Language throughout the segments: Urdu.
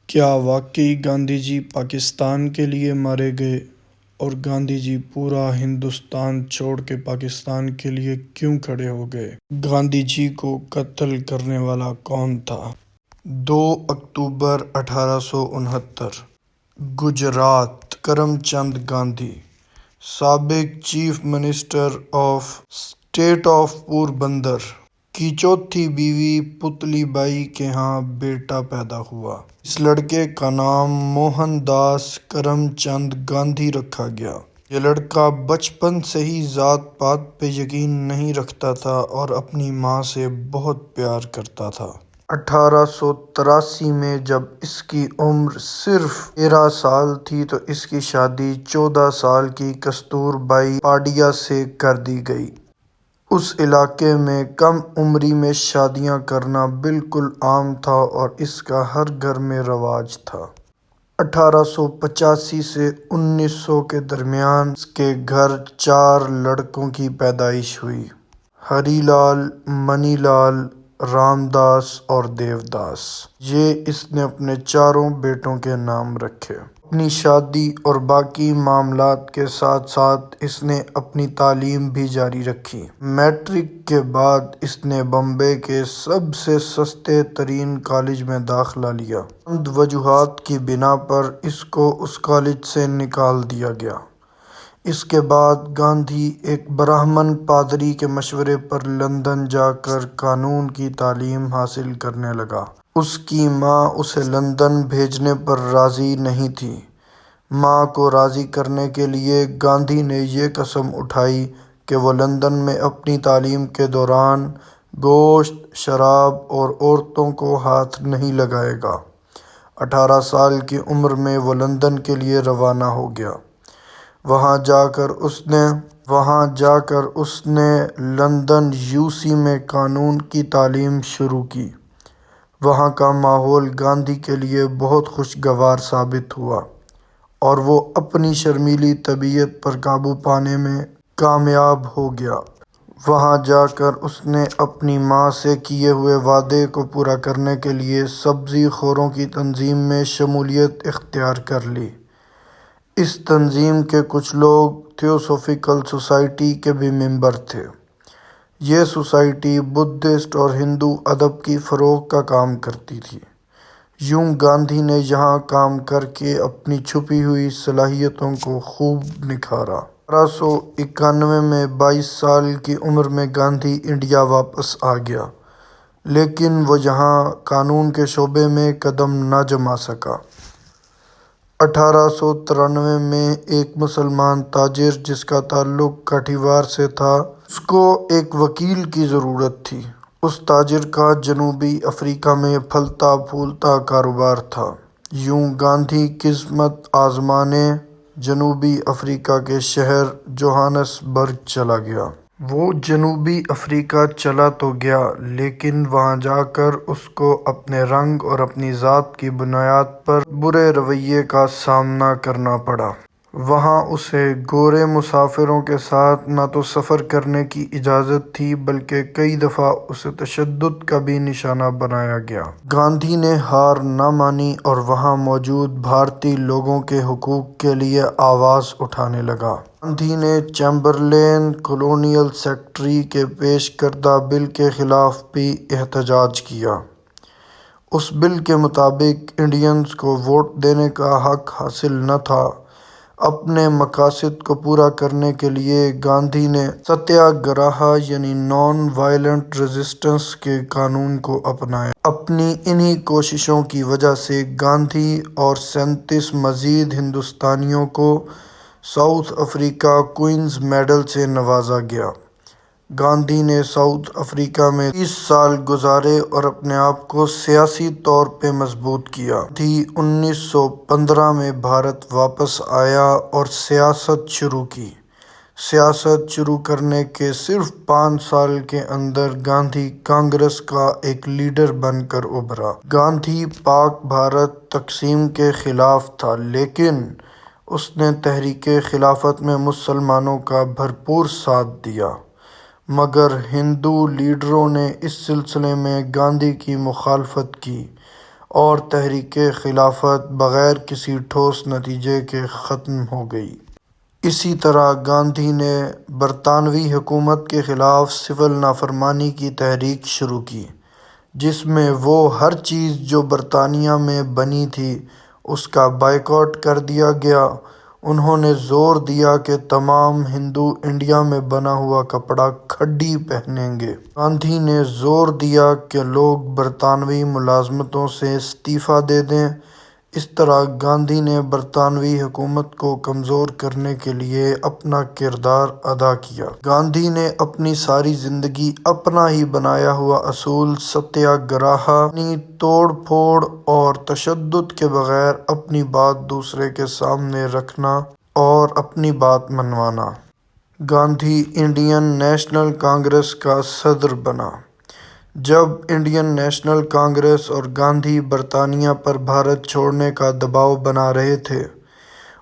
کیا واقعی گاندھی جی پاکستان کے لیے مارے گئے؟ اور گاندھی جی پورا ہندوستان چھوڑ کے پاکستان کے لیے کیوں کھڑے ہو گئے؟ گاندھی جی کو قتل کرنے والا کون تھا؟ 2 اکتوبر 1869 گجرات۔ کرم چند گاندھی، سابق chief minister of state of Porbandar, کی چوتھی بیوی پتلی بائی کے ہاں بیٹا پیدا ہوا۔ اس لڑکے کا نام موہن داس کرم چند گاندھی رکھا گیا۔ یہ لڑکا بچپن سے ہی ذات پات پہ یقین نہیں رکھتا تھا اور اپنی ماں سے بہت پیار کرتا تھا۔ 1883 میں جب اس کی عمر صرف 13 سال تھی تو اس کی شادی 14 سال کی کستور بائی پاڈیا سے کر دی گئی۔ اس علاقے میں کم عمری میں شادیاں کرنا بالکل عام تھا اور اس کا ہر گھر میں رواج تھا۔ 1885 سے 1900 کے درمیان اس کے گھر 4 لڑکوں کی پیدائش ہوئی: ہری لال، منی لال، رام داس اور دیو داس۔ یہ اس نے اپنے 4 بیٹوں کے نام رکھے۔ اپنی شادی اور باقی معاملات کے ساتھ ساتھ اس نے اپنی تعلیم بھی جاری رکھی۔ میٹرک کے بعد اس نے بمبئی کے سب سے سستے ترین کالج میں داخلہ لیا۔ چند وجوہات کی بنا پر اس کو اس کالج سے نکال دیا گیا۔ اس کے بعد گاندھی ایک برہمن پادری کے مشورے پر لندن جا کر قانون کی تعلیم حاصل کرنے لگا۔ اس کی ماں اسے لندن بھیجنے پر راضی نہیں تھی۔ ماں کو راضی کرنے کے لیے گاندھی نے یہ قسم اٹھائی کہ وہ لندن میں اپنی تعلیم کے دوران گوشت، شراب اور عورتوں کو ہاتھ نہیں لگائے گا۔ 18 سال کی عمر میں وہ لندن کے لیے روانہ ہو گیا۔ وہاں جا کر اس نے لندن UC میں قانون کی تعلیم شروع کی۔ وہاں کا ماحول گاندھی کے لیے بہت خوشگوار ثابت ہوا اور وہ اپنی شرمیلی طبیعت پر قابو پانے میں کامیاب ہو گیا۔ وہاں جا کر اس نے اپنی ماں سے کیے ہوئے وعدے کو پورا کرنے کے لیے سبزی خوروں کی تنظیم میں شمولیت اختیار کر لی۔ اس تنظیم کے کچھ لوگ تھیوسوفیکل سوسائٹی کے بھی ممبر تھے۔ یہ سوسائٹی بدھسٹ اور ہندو ادب کی فروغ کا کام کرتی تھی۔ یوں گاندھی نے یہاں کام کر کے اپنی چھپی ہوئی صلاحیتوں کو خوب نکھارا۔ 1891 میں 22 سال کی عمر میں گاندھی انڈیا واپس آ گیا، لیکن وہ یہاں قانون کے شعبے میں قدم نہ جما سکا۔ 1893 میں ایک مسلمان تاجر جس کا تعلق کاٹھیوار سے تھا، اس کو ایک وکیل کی ضرورت تھی۔ اس تاجر کا جنوبی افریقہ میں پھلتا پھولتا کاروبار تھا۔ یوں گاندھی قسمت آزمانے جنوبی افریقہ کے شہر جوہانسبرگ چلا گیا۔ وہ جنوبی افریقہ چلا تو گیا، لیکن وہاں جا کر اس کو اپنے رنگ اور اپنی ذات کی بنیاد پر برے رویے کا سامنا کرنا پڑا۔ وہاں اسے گورے مسافروں کے ساتھ نہ تو سفر کرنے کی اجازت تھی بلکہ کئی دفعہ اسے تشدد کا بھی نشانہ بنایا گیا۔ گاندھی نے ہار نہ مانی اور وہاں موجود بھارتی لوگوں کے حقوق کے لیے آواز اٹھانے لگا۔ گاندھی نے چیمبرلین کالونیل سیکرٹری کے پیش کردہ بل کے خلاف بھی احتجاج کیا۔ اس بل کے مطابق انڈینز کو ووٹ دینے کا حق حاصل نہ تھا۔ اپنے مقاصد کو پورا کرنے کے لیے گاندھی نے ستیہ گرہ یعنی نان وائلنٹ ریزسٹنس کے قانون کو اپنایا۔ اپنی انہی کوششوں کی وجہ سے گاندھی اور 37 مزید ہندوستانیوں کو ساؤتھ افریقہ کوئنز میڈل سے نوازا گیا۔ گاندھی نے ساؤتھ افریقہ میں 30 سال گزارے اور اپنے آپ کو سیاسی طور پہ مضبوط کیا۔ گاندھی 1915 میں بھارت واپس آیا اور سیاست شروع کی۔ سیاست شروع کرنے کے صرف 5 سال کے اندر گاندھی کانگریس کا ایک لیڈر بن کر ابھرا۔ گاندھی پاک بھارت تقسیم کے خلاف تھا، لیکن اس نے تحریک خلافت میں مسلمانوں کا بھرپور ساتھ دیا، مگر ہندو لیڈروں نے اس سلسلے میں گاندھی کی مخالفت کی اور تحریک خلافت بغیر کسی ٹھوس نتیجے کے ختم ہو گئی۔ اسی طرح گاندھی نے برطانوی حکومت کے خلاف سول نافرمانی کی تحریک شروع کی، جس میں وہ ہر چیز جو برطانیہ میں بنی تھی اس کا بائیکاٹ کر دیا گیا۔ انہوں نے زور دیا کہ تمام ہندو انڈیا میں بنا ہوا کپڑا کھڈی پہنیں گے۔ گاندھی نے زور دیا کہ لوگ برطانوی ملازمتوں سے استعفیٰ دے دیں۔ اس طرح گاندھی نے برطانوی حکومت کو کمزور کرنے کے لیے اپنا کردار ادا کیا۔ گاندھی نے اپنی ساری زندگی اپنا ہی بنایا ہوا اصول ستیہ گرہا، یعنی توڑ پھوڑ اور تشدد کے بغیر اپنی بات دوسرے کے سامنے رکھنا اور اپنی بات منوانا۔ گاندھی انڈین نیشنل کانگریس کا صدر بنا۔ جب انڈین نیشنل کانگریس اور گاندھی برطانیہ پر بھارت چھوڑنے کا دباؤ بنا رہے تھے،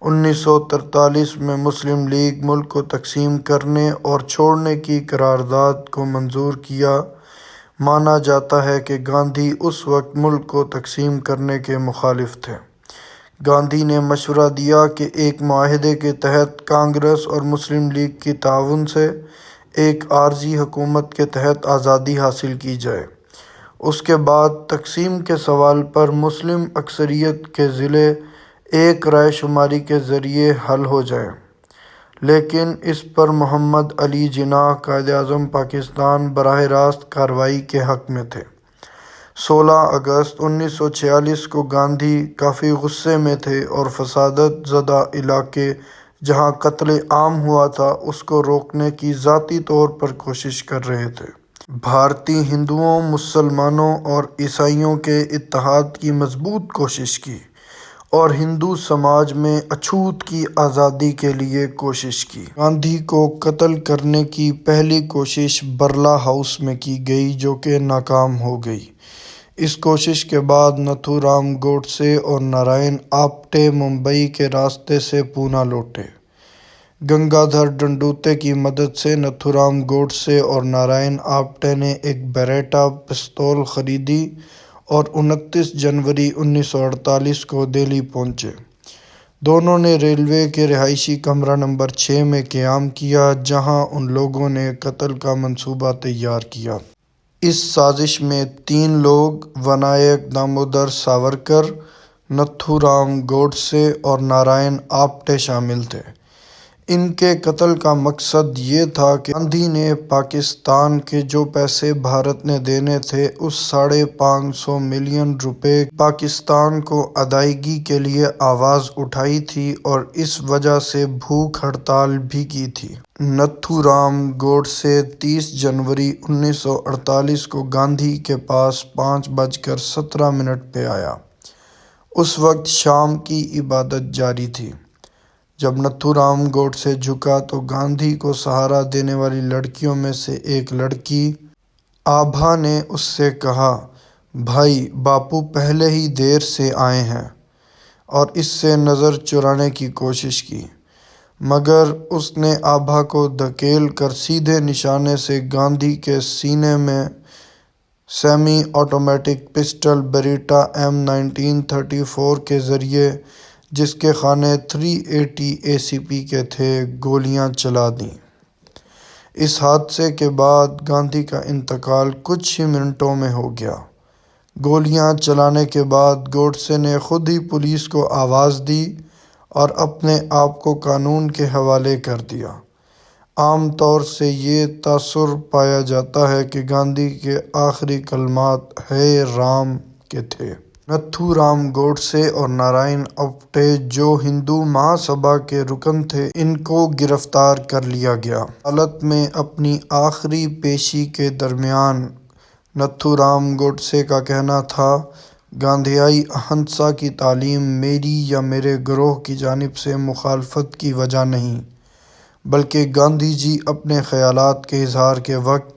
1943 میں مسلم لیگ ملک کو تقسیم کرنے اور چھوڑنے کی قرارداد کو منظور کیا۔ مانا جاتا ہے کہ گاندھی اس وقت ملک کو تقسیم کرنے کے مخالف تھے۔ گاندھی نے مشورہ دیا کہ ایک معاہدے کے تحت کانگریس اور مسلم لیگ کی تعاون سے ایک عارضی حکومت کے تحت آزادی حاصل کی جائے۔ اس کے بعد تقسیم کے سوال پر مسلم اکثریت کے ضلع ایک رائے شماری کے ذریعے حل ہو جائیں، لیکن اس پر محمد علی جناح قائد اعظم پاکستان براہ راست کارروائی کے حق میں تھے۔ 16 اگست 1946 کو گاندھی کافی غصے میں تھے اور فسادات زدہ علاقے جہاں قتل عام ہوا تھا اس کو روکنے کی ذاتی طور پر کوشش کر رہے تھے۔ بھارتی ہندوؤں، مسلمانوں اور عیسائیوں کے اتحاد کی مضبوط کوشش کی اور ہندو سماج میں اچھوت کی آزادی کے لیے کوشش کی۔ گاندھی کو قتل کرنے کی پہلی کوشش برلا ہاؤس میں کی گئی جو کہ ناکام ہو گئی۔ اس کوشش کے بعد نتھو رام گوڈسے اور نارائن آپٹے ممبئی کے راستے سے پونا لوٹے۔ گنگادھر ڈنڈوتے کی مدد سے نتھو رام گوڈسے اور نارائن آپٹے نے ایک بیریٹا پستول خریدی اور 29 جنوری 1948 کو دہلی پہنچے۔ دونوں نے ریلوے کے رہائشی کمرہ نمبر 6 میں قیام کیا جہاں ان لوگوں نے قتل کا منصوبہ تیار کیا۔ اس سازش میں 3 لوگ ونائک دامودر ساورکر، نتھو رام گوڈسے اور نارائن آپٹے شامل تھے۔ ان کے قتل کا مقصد یہ تھا کہ گاندھی نے پاکستان کے جو پیسے بھارت نے دینے تھے اس 550 ملین روپے پاکستان کو ادائیگی کے لیے آواز اٹھائی تھی اور اس وجہ سے بھوک ہڑتال بھی کی تھی۔ نتھو رام گوڈسے 30 جنوری 1948 کو گاندھی کے پاس 5:17 پہ آیا۔ اس وقت شام کی عبادت جاری تھی۔ جب نتھو رام گوڈسے جھکا تو گاندھی کو سہارا دینے والی لڑکیوں میں سے ایک لڑکی آبھا نے اس سے کہا، بھائی باپو پہلے ہی دیر سے آئے ہیں، اور اس سے نظر چرانے کی کوشش کی، مگر اس نے آبھا کو دھکیل کر سیدھے نشانے سے گاندھی کے سینے میں semi automatic pistol Beretta M1934 کے ذریعے، جس کے خانے 380 ACP کے تھے، گولیاں چلا دیں۔ اس حادثے کے بعد گاندھی کا انتقال کچھ ہی منٹوں میں ہو گیا۔ گولیاں چلانے کے بعد گوڈسے نے خود ہی پولیس کو آواز دی اور اپنے آپ کو قانون کے حوالے کر دیا۔ عام طور سے یہ تاثر پایا جاتا ہے کہ گاندھی کے آخری کلمات ہے رام کے تھے۔ نتھو رام گوڈسے اور نارائن آپٹے جو ہندو مہاسبھا کے رکن تھے، ان کو گرفتار کر لیا گیا۔ عدالت میں اپنی آخری پیشی کے درمیان نتھو رام گوڈسے کا کہنا تھا، گاندھیائی اہنسا کی تعلیم میری یا میرے گروہ کی جانب سے مخالفت کی وجہ نہیں، بلکہ گاندھی جی اپنے خیالات کے اظہار کے وقت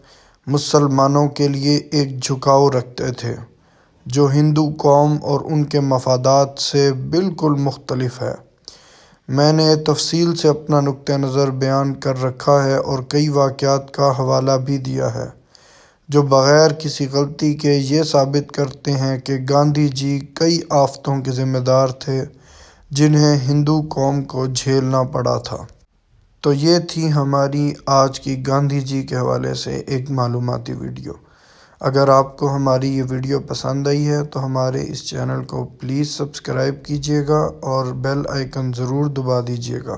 مسلمانوں کے لیے ایک جھکاؤ رکھتے تھے جو ہندو قوم اور ان کے مفادات سے بالکل مختلف ہے۔ میں نے تفصیل سے اپنا نقطہ نظر بیان کر رکھا ہے اور کئی واقعات کا حوالہ بھی دیا ہے جو بغیر کسی غلطی کے یہ ثابت کرتے ہیں کہ گاندھی جی کئی آفتوں کے ذمہ دار تھے جنہیں ہندو قوم کو جھیلنا پڑا تھا۔ تو یہ تھی ہماری آج کی گاندھی جی کے حوالے سے ایک معلوماتی ویڈیو۔ اگر آپ کو ہماری یہ ویڈیو پسند آئی ہے تو ہمارے اس چینل کو پلیز سبسکرائب کیجیے گا اور بیل آئیکن ضرور دبا دیجیے گا۔